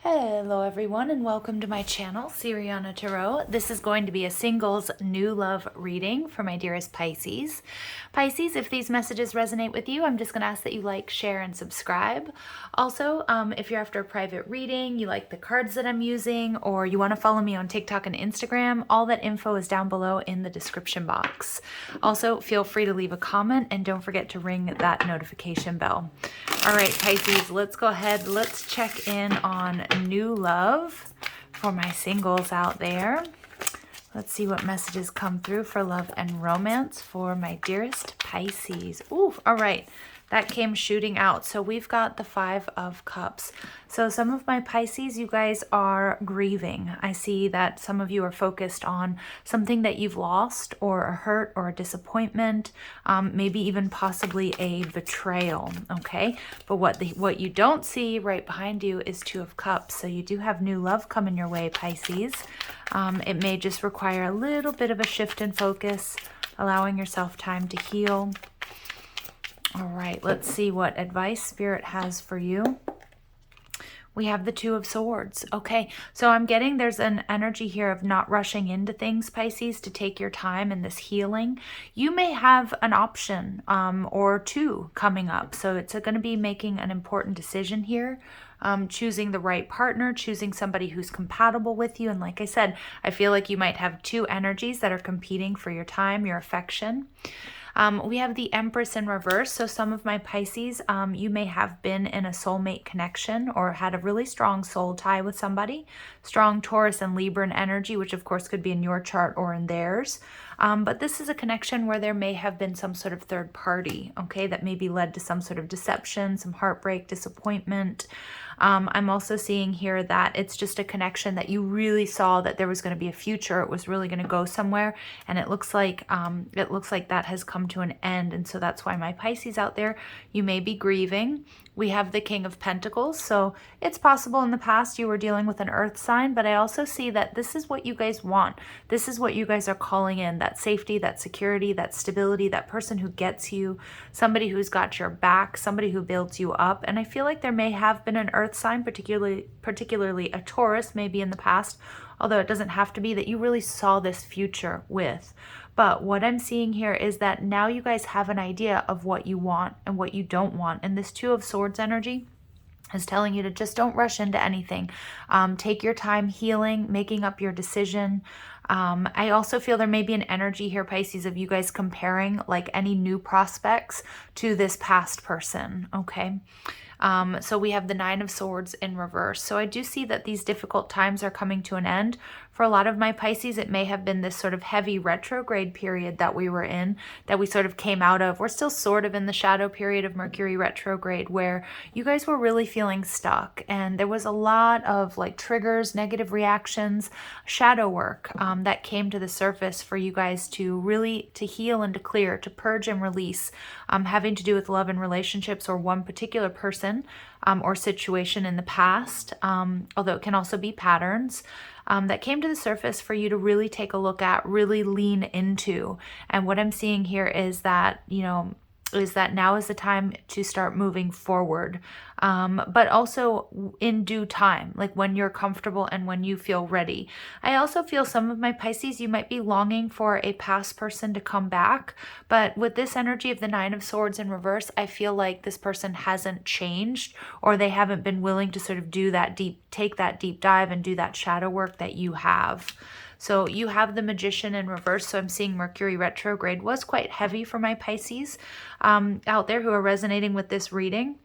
Hello everyone and welcome to my channel, Siriana Tarot. This is going to be a singles new love reading for my dearest Pisces. Pisces, if these messages resonate with you, I'm just going to ask that you like, share, and subscribe. Also, if you're after a private reading, you like the cards that I'm using, or you want to follow me on TikTok and Instagram, all that info is down below in the description box. Also, feel free to leave a comment and don't forget to ring that notification bell. All right, Pisces, let's go ahead. Let's check in on new love for my singles out there. Let's see what messages come through for love and romance for my dearest Pisces. Ooh, all right. That came shooting out. So we've got the Five of Cups. So some of my Pisces, you guys are grieving. I see that some of you are focused on something that you've lost, or a hurt, or a disappointment, maybe even possibly a betrayal, okay? But what you don't see right behind you is Two of Cups. So you do have new love coming your way, Pisces. It may just require a little bit of a shift in focus, allowing yourself time to heal. All right, let's see what advice Spirit has for you. We have the Two of Swords. Okay, so I'm getting there's an energy here of not rushing into things, Pisces, to take your time in this healing. You may have an option or two coming up. So it's going to be making an important decision here. Choosing the right partner, choosing somebody who's compatible with you. And like I said, I feel like you might have two energies that are competing for your time, your affection. We have the Empress in reverse. So some of my Pisces, you may have been in a soulmate connection or had a really strong soul tie with somebody. Strong Taurus and Libran energy, which of course could be in your chart or in theirs. But this is a connection where there may have been some sort of third party, okay, that maybe led to some sort of deception, some heartbreak, disappointment. I'm also seeing here that it's just a connection that you really saw that there was going to be a future. It was really going to go somewhere, and it looks like that has come to an end. And so that's why my Pisces out there, you may be grieving. We have the King of Pentacles. So it's possible in the past you were dealing with an earth sign, but I also see that this is what you guys want. This is what you guys are calling in, that safety, that security, that stability, that person who gets you, somebody who's got your back, somebody who builds you up. And I feel like there may have been an earth sign, particularly a Taurus, maybe in the past, although it doesn't have to be, that you really saw this future with. But what I'm seeing here is that now you guys have an idea of what you want and what you don't want. And this Two of Swords energy is telling you to just don't rush into anything. Take your time healing, making up your decision. I also feel there may be an energy here, Pisces, of you guys comparing like any new prospects to this past person, okay? So we have the Nine of Swords in reverse. So I do see that these difficult times are coming to an end. For a lot of my Pisces, it may have been this sort of heavy retrograde period that we were in, that we sort of came out of. We're still sort of in the shadow period of Mercury retrograde, where you guys were really feeling stuck. And there was a lot of like triggers, negative reactions, shadow work that came to the surface for you guys to really to heal and to clear, to purge and release, having to do with love and relationships or one particular person or situation in the past, although it can also be patterns that came to the surface for you to really take a look at, really lean into. And what I'm seeing here is that, is that now is the time to start moving forward, but also in due time, like when you're comfortable and when you feel ready. I also feel some of my Pisces, you might be longing for a past person to come back, but with this energy of the Nine of Swords in reverse, I feel like this person hasn't changed, or they haven't been willing to sort of take that deep dive and do that shadow work that you have. So you have the Magician in reverse. So I'm seeing Mercury retrograde was quite heavy for my Pisces out there who are resonating with this reading.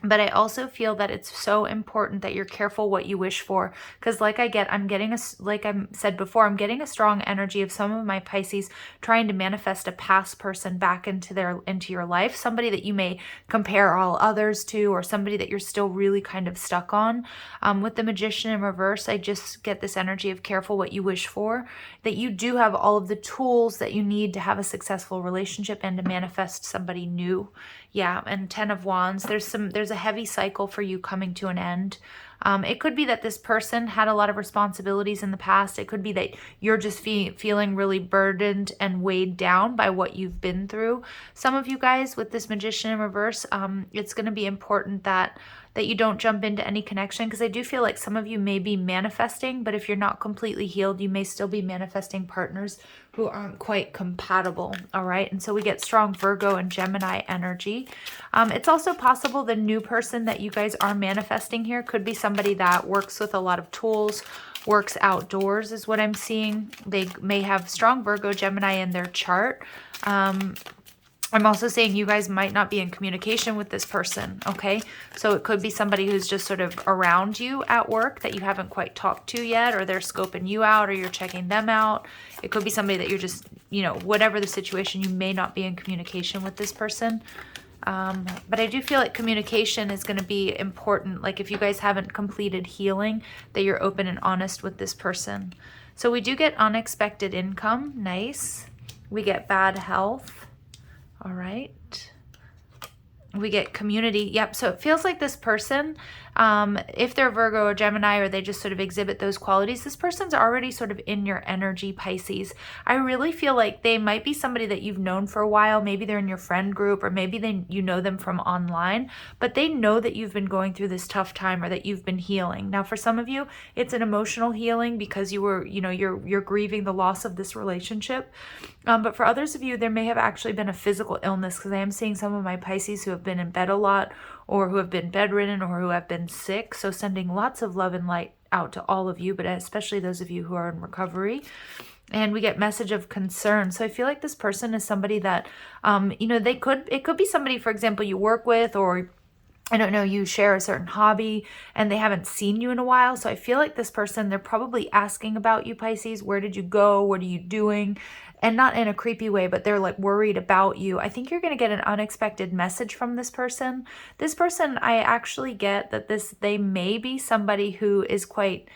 But I also feel that it's so important that you're careful what you wish for, because like I said before, I'm getting a strong energy of some of my Pisces trying to manifest a past person back into your life, somebody that you may compare all others to, or somebody that you're still really kind of stuck on. With the Magician in reverse, I just get this energy of careful what you wish for, that you do have all of the tools that you need to have a successful relationship and to manifest somebody new. Yeah, and 10 of Wands, there's a heavy cycle for you coming to an end. It could be that this person had a lot of responsibilities in the past. It could be that you're just feeling really burdened and weighed down by what you've been through. Some of you guys with this Magician in reverse, it's going to be important that that you don't jump into any connection, because I do feel like some of you may be manifesting, but if you're not completely healed, you may still be manifesting partners who aren't quite compatible. All right. And so we get strong Virgo and Gemini energy. It's also possible the new person that you guys are manifesting here could be somebody that works with a lot of tools, works outdoors is what I'm seeing. They may have strong Virgo, Gemini in their chart. I'm also saying you guys might not be in communication with this person, okay? So it could be somebody who's just sort of around you at work that you haven't quite talked to yet, or they're scoping you out, or you're checking them out. It could be somebody that you're just, you know, whatever the situation, you may not be in communication with this person. But I do feel like communication is going to be important. Like if you guys haven't completed healing, that you're open and honest with this person. So we do get unexpected income. Nice. We get bad health. All right. We get community. Yep. So it feels like this person, if they're Virgo or Gemini, or they just sort of exhibit those qualities, this person's already sort of in your energy, Pisces. I really feel like they might be somebody that you've known for a while. Maybe they're in your friend group, or maybe you know them from online, but they know that you've been going through this tough time, or that you've been healing. Now, for some of you, it's an emotional healing because you were, you know, you're grieving the loss of this relationship. But for others of you, there may have actually been a physical illness, because I am seeing some of my Pisces who have been in bed a lot, or who have been bedridden, or who have been sick. So sending lots of love and light out to all of you, but especially those of you who are in recovery. And we get message of concern. So I feel like this person is somebody that, you know, it could be somebody, for example, you work with, or I don't know, you share a certain hobby and they haven't seen you in a while. So I feel like this person, they're probably asking about you, Pisces. Where did you go? What are you doing? And not in a creepy way, but they're like worried about you. I think you're going to get an unexpected message from this person. This person, I actually get that they may be somebody who is quite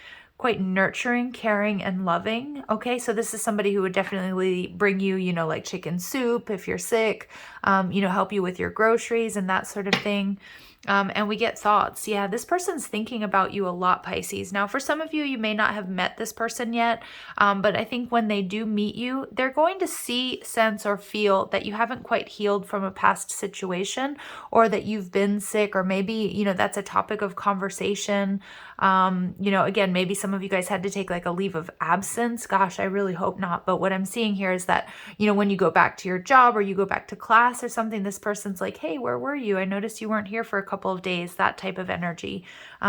nurturing, caring, and loving. Okay, so this is somebody who would definitely bring you, you know, like chicken soup if you're sick, you know, help you with your groceries and that sort of thing. And we get thoughts. Yeah, this person's thinking about you a lot, Pisces. Now, for some of you, you may not have met this person yet, but I think when they do meet you, they're going to see, sense, or feel that you haven't quite healed from a past situation, or that you've been sick, or maybe, you know, that's a topic of conversation. You know, again, maybe some of you guys had to take like a leave of absence. Gosh, I really hope not. But what I'm seeing here is that, you know, when you go back to your job, or you go back to class or something, this person's like, hey, where were you? I noticed you weren't here for a couple of days, that type of energy.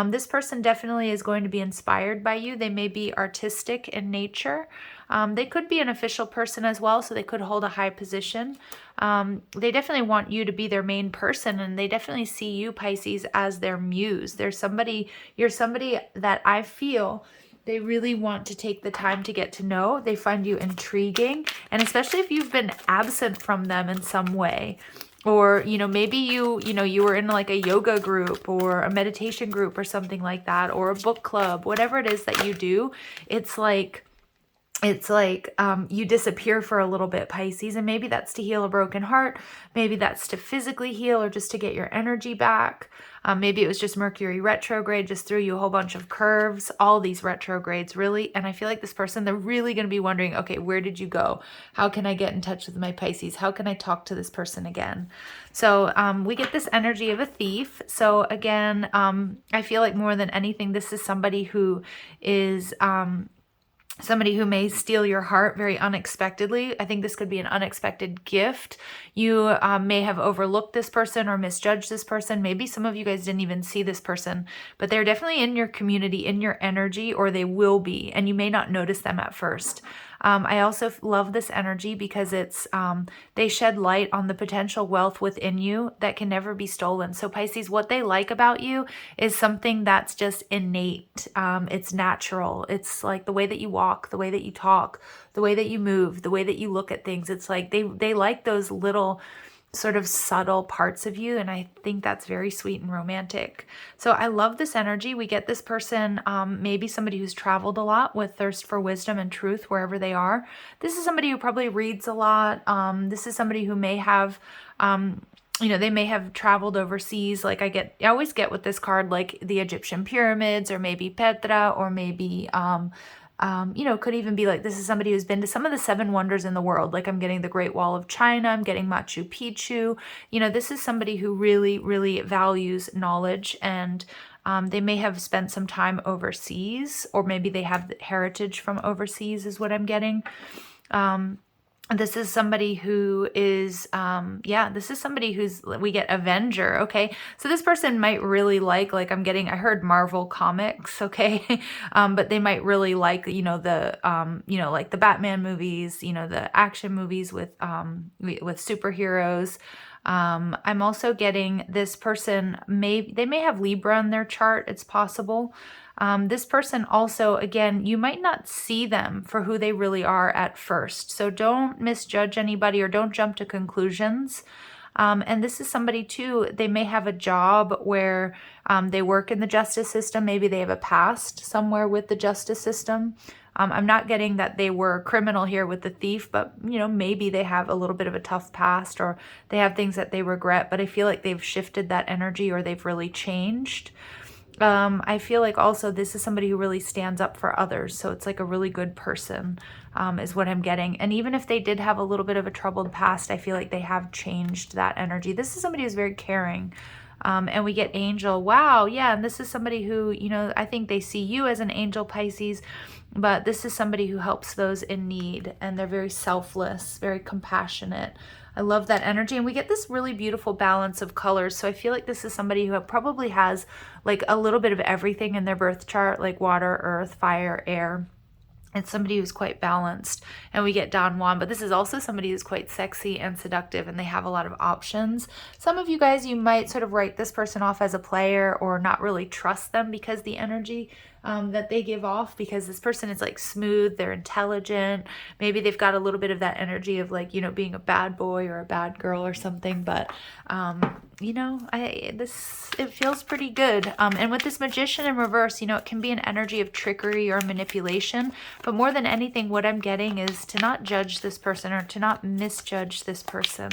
This person definitely is going to be inspired by you. They may be artistic in nature. They could be an official person as well, so they could hold a high position. They definitely want you to be their main person, and they definitely see you, Pisces, as their muse. You're somebody that I feel they really want to take the time to get to know. They find you intriguing, and especially if you've been absent from them in some way. Or, you know, maybe you were in like a yoga group or a meditation group or something like that, or a book club, whatever it is that you do. It's like you disappear for a little bit, Pisces, and maybe that's to heal a broken heart. Maybe that's to physically heal, or just to get your energy back. Maybe it was just Mercury retrograde, just threw you a whole bunch of curves, all these retrogrades, really. And I feel like this person, they're really going to be wondering, okay, where did you go? How can I get in touch with my Pisces? How can I talk to this person again? So we get this energy of a thief. So again, I feel like more than anything, this is somebody who is... somebody who may steal your heart very unexpectedly. I think this could be an unexpected gift. You may have overlooked this person or misjudged this person. Maybe some of you guys didn't even see this person, but they're definitely in your community, in your energy, or they will be, and you may not notice them at first. I also love this energy because it's they shed light on the potential wealth within you that can never be stolen. So Pisces, what they like about you is something that's just innate. It's natural. It's like the way that you walk, the way that you talk, the way that you move, the way that you look at things. It's like they like those little sort of subtle parts of you, and I think that's very sweet and romantic. So I love this energy. We get this person, maybe somebody who's traveled a lot with thirst for wisdom and truth wherever they are. This is somebody who probably reads a lot. This is somebody who may have you know, they may have traveled overseas. Like I always get with this card, like the Egyptian pyramids, or maybe Petra, or maybe You know, could even be like, this is somebody who's been to some of the 7 wonders in the world. Like I'm getting the Great Wall of China, I'm getting Machu Picchu. You know, this is somebody who really, really values knowledge, and they may have spent some time overseas, or maybe they have heritage from overseas is what I'm getting. This is somebody who is, yeah, this is somebody who's, we get Avenger, okay? So this person might really like I'm getting, I heard Marvel Comics, okay? But they might really like, you know, like the Batman movies, you know, the action movies with superheroes. I'm also getting this person, they may have Libra in their chart, it's possible. This person also, again, you might not see them for who they really are at first. So don't misjudge anybody or don't jump to conclusions. And this is somebody too, they may have a job where they work in the justice system. Maybe they have a past somewhere with the justice system. I'm not getting that they were a criminal here with the thief, but, you know, maybe they have a little bit of a tough past, or they have things that they regret, but I feel like they've shifted that energy, or they've really changed. I feel like also this is somebody who really stands up for others. So it's like a really good person, is what I'm getting. And even if they did have a little bit of a troubled past, I feel like they have changed that energy. This is somebody who's very caring. And we get angel. Wow. Yeah. And this is somebody who, you know, I think they see you as an angel, Pisces, but this is somebody who helps those in need, and they're very selfless, very compassionate. I love that energy. And we get this really beautiful balance of colors. So I feel like this is somebody who probably has like a little bit of everything in their birth chart, like water, earth, fire, air. It's somebody who's quite balanced. And we get Don Juan, but this is also somebody who's quite sexy and seductive, and they have a lot of options. Some of you guys, you might sort of write this person off as a player or not really trust them because the energy that they give off, because this person is like smooth, they're intelligent. Maybe they've got a little bit of that energy of like, you know, being a bad boy or a bad girl or something, but you know, it feels pretty good. And with this Magician in reverse, you know, it can be an energy of trickery or manipulation, but more than anything, what I'm getting is to not judge this person or to not misjudge this person.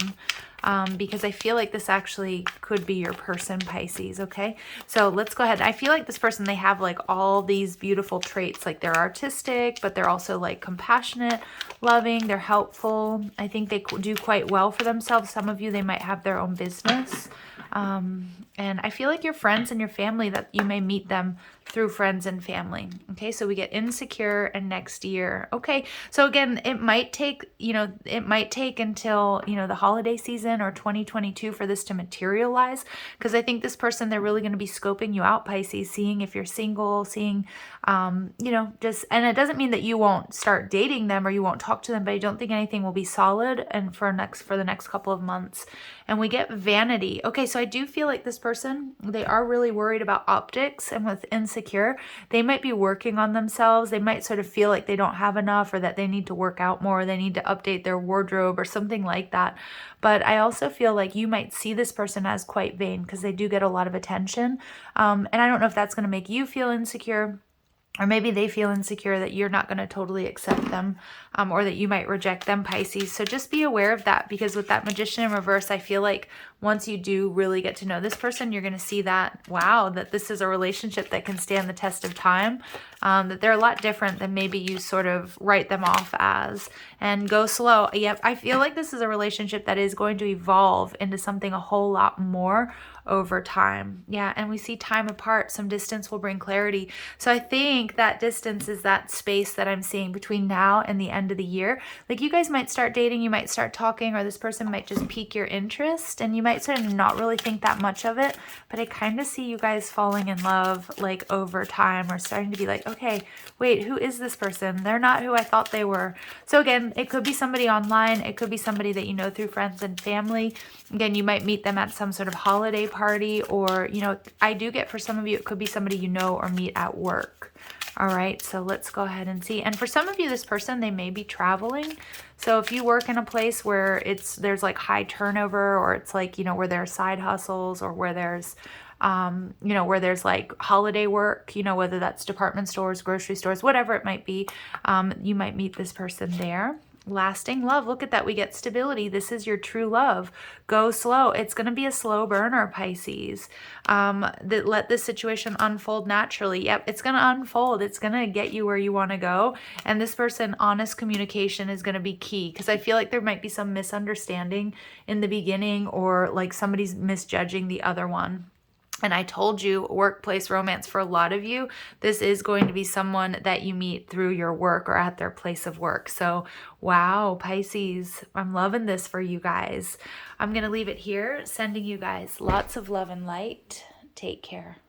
Because I feel like this actually could be your person, Pisces, okay? So let's go ahead. I feel like this person, they have like all these beautiful traits, like they're artistic, but they're also like compassionate, loving, they're helpful. I think they do quite well for themselves. Some of you, they might have their own business. And I feel like your friends and your family, that you may meet them through friends and family. Okay, so we get insecure and next year. Okay, so again, it might take, you know, it might take until, you know, the holiday season or 2022 for this to materialize, because I think this person, they're really going to be scoping you out, Pisces, seeing if you're single, seeing, you know, just, and it doesn't mean that you won't start dating them or you won't talk to them, but I don't think anything will be solid and for the next couple of months. And we get vanity. Okay, so I do feel like this person, they are really worried about optics, and with insecure, they might be working on themselves. They might sort of feel like they don't have enough, or that they need to work out more, or they need to update their wardrobe or something like that. But I also feel like you might see this person as quite vain, because they do get a lot of attention. And I don't know if that's going to make you feel insecure, or maybe they feel insecure that you're not going to totally accept them, or that you might reject them, Pisces. So just be aware of that, because with that Magician in reverse, I feel like once you do really get to know this person, you're going to see that, wow, that this is a relationship that can stand the test of time, that they're a lot different than maybe you sort of write them off as. And go slow. Yep, I feel like this is a relationship that is going to evolve into something a whole lot more over time. Yeah, and we see time apart. Some distance will bring clarity. So I think that distance is that space that I'm seeing between now and the end of the year. Like you guys might start dating, you might start talking, or this person might just pique your interest, and you might sort of not really think that much of it, but I kind of see you guys falling in love like over time, or starting to be like, okay, wait, who is this person? They're not who I thought they were. So again, it could be somebody online. It could be somebody that you know through friends and family. Again, you might meet them at some sort of holiday party, or, you know, I do get for some of you, it could be somebody you know or meet at work. All right, so let's go ahead and see. And for some of you, this person, they may be traveling. So if you work in a place where there's like high turnover, or it's like, you know, where there are side hustles, or where there's, you know, where there's like holiday work, you know, whether that's department stores, grocery stores, whatever it might be, you might meet this person there. lasting love. Look at that. We get stability. This is your true love. Go slow. It's going to be a slow burner, Pisces. Let this situation unfold naturally. Yep, it's going to unfold. It's going to get you where you want to go. And this person, honest communication is going to be key, because I feel like there might be some misunderstanding in the beginning, or like somebody's misjudging the other one. And I told you, workplace romance, for a lot of you, this is going to be someone that you meet through your work or at their place of work. So, wow, Pisces, I'm loving this for you guys. I'm going to leave it here, sending you guys lots of love and light. Take care.